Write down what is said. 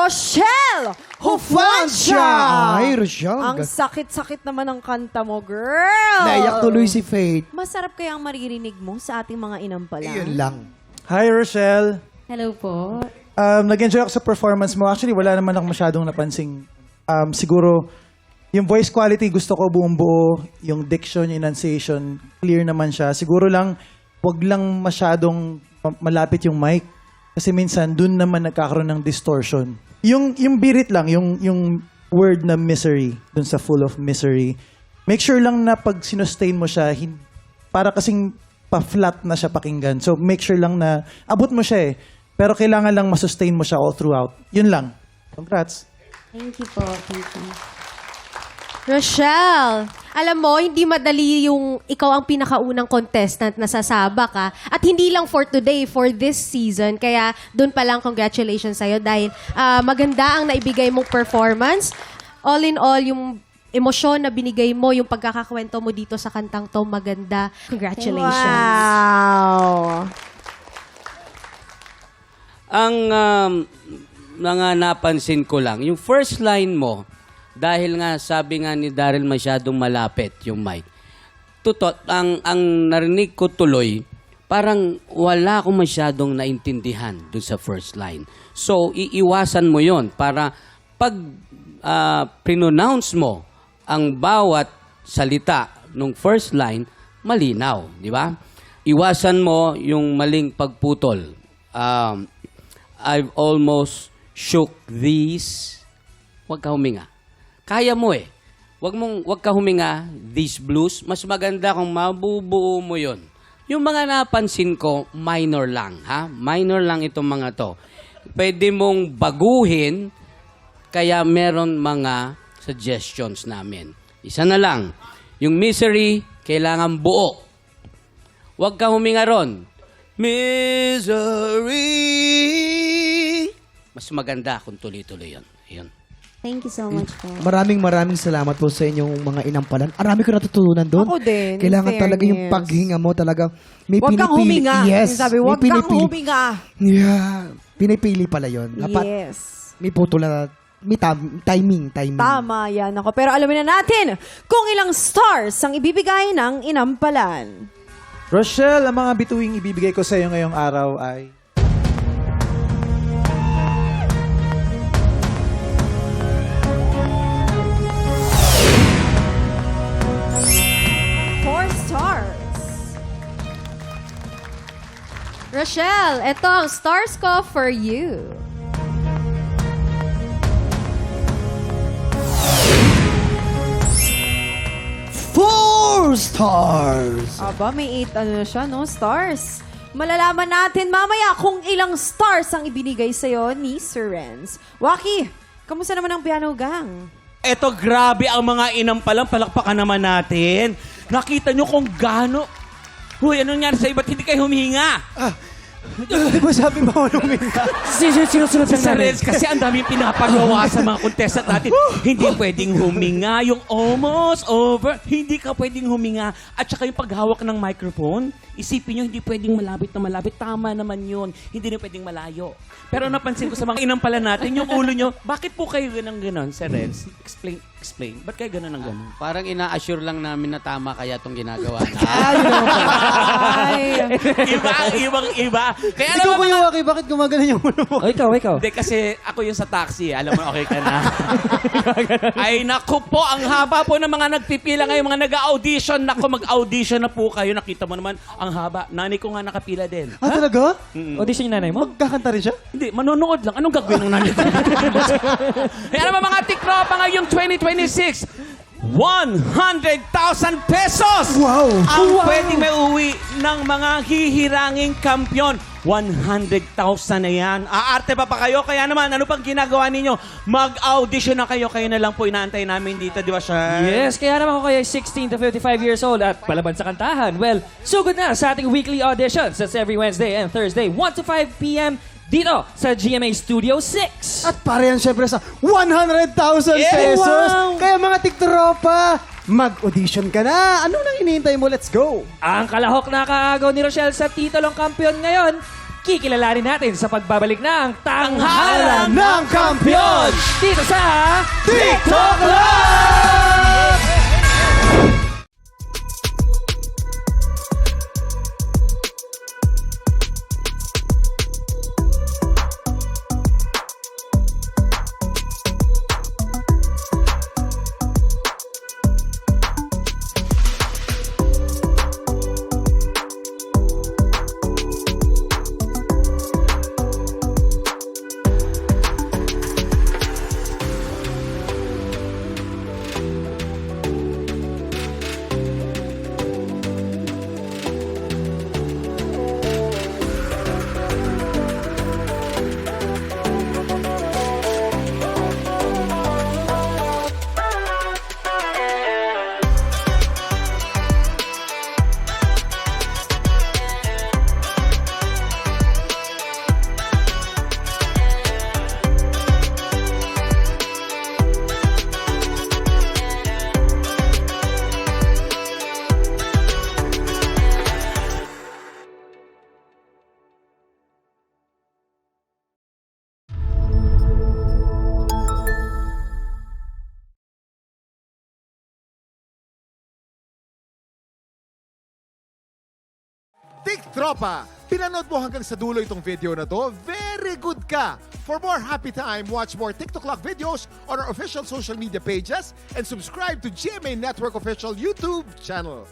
Rochelle Hufancia! Ay, Rochelle. Ang sakit-sakit naman ng kanta mo, girl! Naiyak tuloy si Faith. Masarap kaya ang maririnig mo sa ating mga inampalan? Yun lang. Hi, Rochelle. Hello po. Nag-enjoy ako sa performance mo. Actually, wala naman ako masyadong napansing. Siguro, yung voice quality gusto ko buong buo. Yung diction, yung enunciation, clear naman siya. Siguro lang, wag lang masyadong malapit yung mic. Kasi minsan, dun naman nagkakaroon ng distortion. Yung birit lang, yung word na misery, dun sa full of misery. Make sure lang na pag sinustain mo siya, para kasing pa-flat na siya pakinggan. So, make sure lang na abot mo siya eh. Pero kailangan lang masustain mo siya all throughout. Yun lang. Congrats. Thank you po. Thank you. Rochelle, alam mo, hindi madali yung ikaw ang pinakaunang contestant na sasaba ka. At hindi lang for today, for this season. Kaya doon pa lang congratulations sa'yo dahil maganda ang naibigay mong performance. All in all, yung emosyon na binigay mo, yung pagkakakwento mo dito sa kantang to, maganda. Congratulations. Wow! Ang mga napansin ko lang, yung first line mo, dahil nga sabi nga ni Daryl masyadong malapit yung mic. Ang narinig ko tuloy, parang wala akong masyadong naintindihan dun sa first line. So, iiwasan mo yon para pag pronounce mo ang bawat salita nung first line, malinaw, di ba? Iwasan mo yung maling pagputol. I've almost shook these. Huwag ka huminga. Kaya mo eh. Huwag ka huminga, these blues. Mas maganda kung mabubuo mo yon. Yung mga napansin ko, minor lang. Ha? Minor lang itong mga to. Pwede mong baguhin, kaya meron mga suggestions namin. Isa na lang. Yung misery, kailangan buo. Huwag ka huminga ron. Misery. Mas maganda kung tuloy-tuloy yun. Yun. Thank you so much po. Maraming salamat po sa inyong mga inampalan. Arami ko natutunan doon. Ako din, Kailangan in talaga yung fairness. paghinga mo talaga. May Huwag kang pinipili. huminga. Yes. Sabi, may huwag kang pinipili. huminga. Yeah. Pinipili pala yun. Dapat Yes. may putol na, may timing. Tama yan ako. Pero alamin na natin kung ilang stars ang ibibigay ng inampalan. Rochelle, ang mga bituing ibibigay ko sa iyo ngayong araw ay... Rochelle, eto ang stars ko for you. Four stars! Aba, may 8 na siya, no? Stars. Malalaman natin mamaya kung ilang stars ang ibinigay sa'yo ni Sir Renz. Waki, kamusta naman ang piano gang? Eto, grabe ang mga inampalang. Palakpakan naman natin. Nakita nyo kung gaano... Huy, ano nangyari sa iba't hindi kayo humihinga? Di ba sabi bawal huminga? Sinusunod sa Renz kasi ang daming pinapagawa sa mga contestant natin. Hindi pwedeng huminga. Yung almost over, hindi ka pwedeng huminga. At saka yung paghawak ng microphone, isipin nyo, hindi pwedeng malapit na malapit. Tama naman yun. Hindi rin pwedeng malayo. Pero napansin ko sa mga inampala natin, yung ulo nyo, bakit po kayo ganun, Sir Renz? Explain. Ba't kayo ganun ng ganun? Parang ina-assure lang namin na tama kaya itong ginagawa namin. Iba. Kaya Ikaw naman Kuya Waki, bakit gumagana yung ulo mo? ikaw. Hindi, kasi ako yung sa taxi. Alam mo, okay ka na. Ay, naku po. Ang haba po ng mga nagpipila ngayon, mga nag-audition. Naku, mag-audition na po kayo. Nakita mo naman, ang haba. Nanay ko nga nakapila din. Ah, talaga? Audition yung nanay mo? Magkakanta rin siya? Hindi, manonood lang. Anong gagawin ng nanay ko? Kaya naman mga tiktropa ngayong 2026, 100,000 pesos! Wow! Ang pwedeng may uwi ng mga hihiranging kampiyon. 100,000 na yan. Aarte pa kayo? Kaya naman, ano pang ginagawa ninyo? Mag-audition na kayo. Kayo na lang po inaantay namin dito, di ba, Sean? Yes, kaya naman ako kayo 16 to 55 years old at palaban sa kantahan. Well, sugod na sa ating weekly auditions. That's every Wednesday and Thursday, 1 to 5 p.m. dito sa GMA Studio 6. At para yan syempre sa 100,000 pesos. Wow! Kaya mga tiktropa, mag-audition ka na. Ano nang hinihintay mo? Let's go! Ang kalahok na kaagaw ni Rochelle sa titulong kampiyon ngayon kikilalanin natin sa pagbabalik ng Tanghalan ng Kampiyon dito sa TikTok Live! Tropa, pinanood mo hanggang sa dulo itong video na to? Very good ka! For more happy time, watch more TikTok Clock videos on our official social media pages and subscribe to GMA Network official YouTube channel.